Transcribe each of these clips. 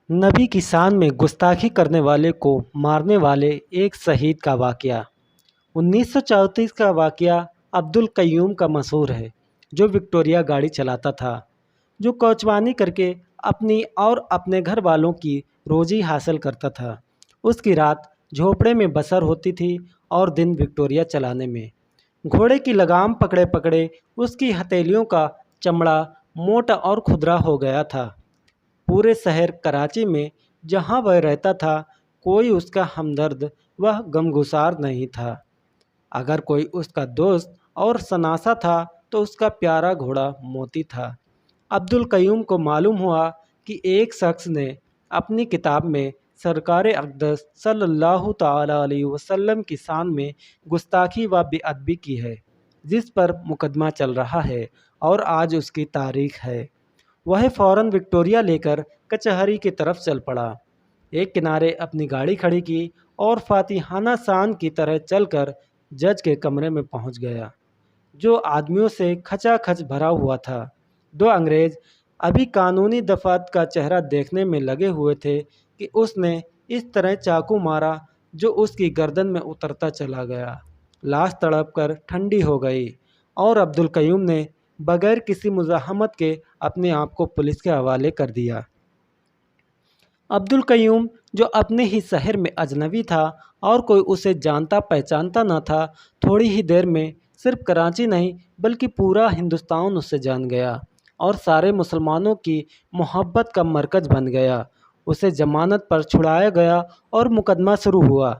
نبی کی شان میں گستاخی کرنے والے کو مارنے والے ایک شہید کا واقعہ۔ 1934 کا واقعہ عبدالقیوم کا مشہور ہے، جو وکٹوریہ گاڑی چلاتا تھا، جو کوچوانی کر کے اپنی اور اپنے گھر والوں کی روزی حاصل کرتا تھا۔ اس کی رات جھوپڑے میں بسر ہوتی تھی اور دن وکٹوریہ چلانے میں۔ گھوڑے کی لگام پکڑے پکڑے اس کی ہتھیلیوں کا چمڑا موٹا اور کھدرا ہو گیا تھا۔ پورے شہر کراچی میں جہاں وہ رہتا تھا، کوئی اس کا ہمدرد و غمگسار نہیں تھا۔ اگر کوئی اس کا دوست اور شناسا تھا تو اس کا پیارا گھوڑا موتی تھا۔ عبدالقیوم کو معلوم ہوا کہ ایک شخص نے اپنی کتاب میں سرکار اقدس صلی اللہ تعالیٰ علیہ وسلم کی شان میں گستاخی و بے ادبی کی ہے، جس پر مقدمہ چل رہا ہے اور آج اس کی تاریخ ہے۔ وہ فوراً وکٹوریہ لے کر کچہری کی طرف چل پڑا۔ ایک کنارے اپنی گاڑی کھڑی کی اور فاتحانہ شان کی طرح چل کر جج کے کمرے میں پہنچ گیا، جو آدمیوں سے کھچا کھچ بھرا ہوا تھا۔ دو انگریز ابھی قانونی دفعات کا چہرہ دیکھنے میں لگے ہوئے تھے کہ اس نے اس طرح چاقو مارا جو اس کی گردن میں اترتا چلا گیا۔ لاش تڑپ کر ٹھنڈی ہو گئی اور عبدالقیوم نے بغیر کسی مزاحمت کے اپنے آپ کو پولیس کے حوالے کر دیا۔ عبدالقیوم، جو اپنے ہی شہر میں اجنبی تھا اور کوئی اسے جانتا پہچانتا نہ تھا، تھوڑی ہی دیر میں صرف کراچی نہیں بلکہ پورا ہندوستان اسے جان گیا اور سارے مسلمانوں کی محبت کا مرکز بن گیا۔ اسے ضمانت پر چھڑایا گیا اور مقدمہ شروع ہوا۔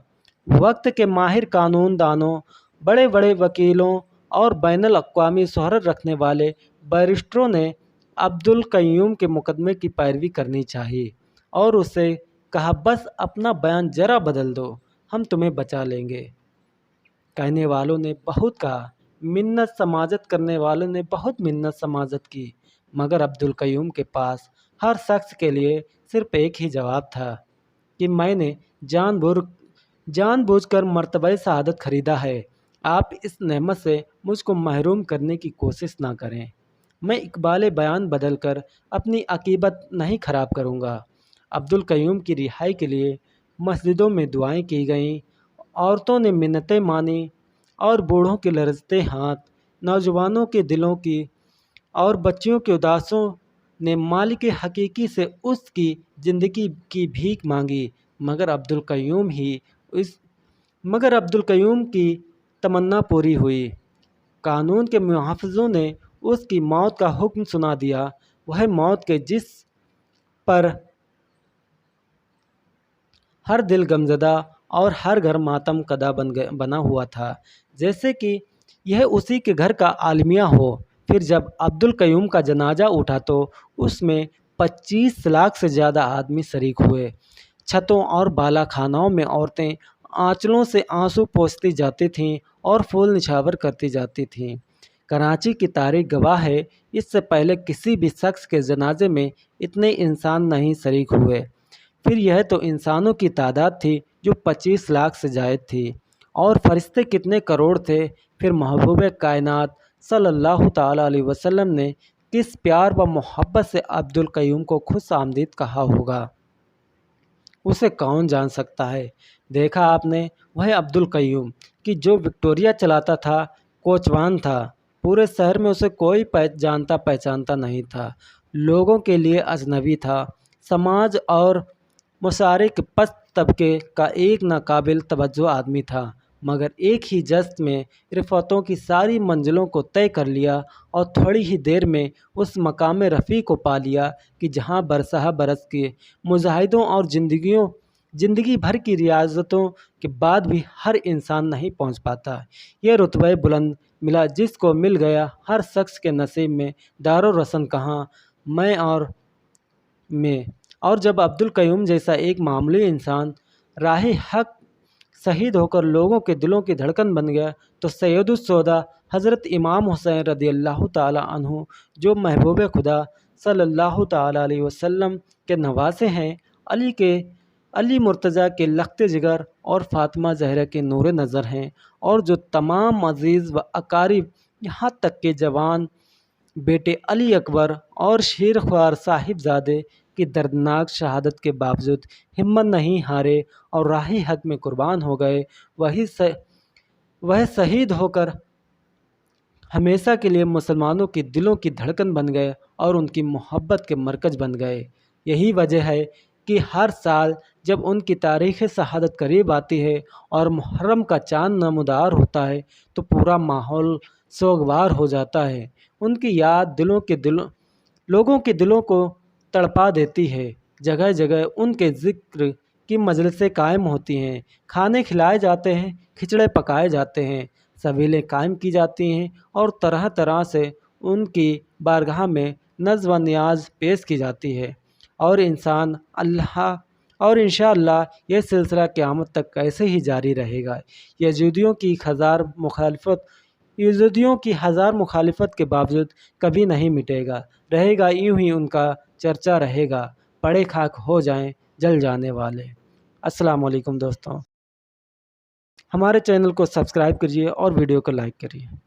وقت کے ماہر قانون دانوں، بڑے بڑے وکیلوں اور بین الاقوامی شہرت رکھنے والے بیرسٹروں نے عبدالقیوم کے مقدمے کی پیروی کرنی چاہی اور اس سے کہا، بس اپنا بیان ذرا بدل دو، ہم تمہیں بچا لیں گے۔ کہنے والوں نے بہت کہا، منت سماجت کرنے والوں نے بہت منت سماجت کی، مگر عبدالقیوم کے پاس ہر شخص کے لیے صرف ایک ہی جواب تھا کہ میں نے جان بوجھ کر مرتبہ شہادت خریدا ہے، آپ اس نعمت سے مجھ کو محروم کرنے کی کوشش نہ کریں۔ میں اقبال بیان بدل کر اپنی عاقبت نہیں خراب کروں گا۔ عبدالقیوم کی رہائی کے لیے مسجدوں میں دعائیں کی گئیں، عورتوں نے منتیں مانی اور بوڑھوں کے لرزتے ہاتھ، نوجوانوں کے دلوں کی اور بچیوں کے اداسوں نے مالک حقیقی سے اس کی زندگی کی بھیک مانگی، مگر عبدالقیوم کی تمنا پوری ہوئی۔ قانون کے محافظوں نے اس کی موت کا حکم سنا دیا، وہ موت کے جس پر ہر دل غمزدہ اور ہر گھر ماتم کدا بنا ہوا تھا، جیسے کہ یہ اسی کے گھر کا المیہ ہو۔ پھر جب عبدالقیوم کا جنازہ اٹھا تو اس میں 25 لاکھ سے زیادہ آدمی شریک ہوئے۔ چھتوں اور بالا خانوں میں عورتیں آنچلوں سے آنسو پوچھتی جاتی تھیں اور پھول نچھاور کرتی جاتی تھیں۔ کراچی کی تاریخ گواہ ہے، اس سے پہلے کسی بھی شخص کے جنازے میں اتنے انسان نہیں شریک ہوئے۔ پھر یہ تو انسانوں کی تعداد تھی جو 25 لاکھ سے زائد تھی، اور فرشتے کتنے کروڑ تھے۔ پھر محبوب کائنات صلی اللہ تعالیٰ علیہ وسلم نے کس پیار و محبت سے عبدالقیوم کو خوش آمدید کہا ہوگا، اسے کون جان سکتا ہے۔ دیکھا آپ نے، وہ عبدالقیوم کہ جو وکٹوریہ چلاتا تھا، کوچوان تھا، پورے شہر میں اسے کوئی جانتا پہچانتا نہیں تھا، لوگوں کے لیے اجنبی تھا، سماج اور معاشرے کے پست طبقے کا ایک ناقابل توجہ آدمی تھا، مگر ایک ہی جست میں رفعتوں کی ساری منزلوں کو طے کر لیا اور تھوڑی ہی دیر میں اس مقام رفیع کو پا لیا کہ جہاں برسہ برس کے مجاہدوں اور زندگی بھر کی ریاضتوں کے بعد بھی ہر انسان نہیں پہنچ پاتا۔ یہ رتبہ بلند ملا جس کو مل گیا ہر شخص کے نصیب میں، دارالرسن کہاں میں۔ اور جب عبدالقیوم جیسا ایک معمولی انسان راہ حق شہید ہو کر لوگوں کے دلوں کی دھڑکن بن گیا تو سید الشہداء حضرت امام حسین رضی اللہ تعالیٰ عنہ، جو محبوب خدا صلی اللہ تعالیٰ علیہ وسلم کے نواسے ہیں، علی مرتضیٰ کے لخت جگر اور فاطمہ زہرا کے نور نظر ہیں، اور جو تمام عزیز و اقارب یہاں تک کہ جوان بیٹے علی اکبر اور شیر خوار صاحب زادے کی دردناک شہادت کے باوجود ہمت نہیں ہارے اور راہ حق میں قربان ہو گئے، وہ شہید ہو کر ہمیشہ کے لیے مسلمانوں کے دلوں کی دھڑکن بن گئے اور ان کی محبت کے مرکز بن گئے۔ یہی وجہ ہے کہ ہر سال جب ان کی تاریخ شہادت قریب آتی ہے اور محرم کا چاند نمودار ہوتا ہے تو پورا ماحول سوگوار ہو جاتا ہے۔ ان کی یاد لوگوں کے دلوں کو تڑپا دیتی ہے۔ جگہ جگہ ان کے ذکر کی مجلسیں قائم ہوتی ہیں، کھانے کھلائے جاتے ہیں، کھچڑے پکائے جاتے ہیں، سبیلیں قائم کی جاتی ہیں اور طرح طرح سے ان کی بارگاہ میں نذر و نیاز پیش کی جاتی ہے۔ اور انشاءاللہ یہ سلسلہ قیامت تک ایسے ہی جاری رہے گا۔ یزیدیوں کی ہزار مخالفت کے باوجود کبھی نہیں مٹے گا، رہے گا یوں ہی ان کا چرچا رہے گا، پڑے خاک ہو جائیں جل جانے والے۔ السلام علیکم دوستوں، ہمارے چینل کو سبسکرائب کیجیے اور ویڈیو کو لائک کریے۔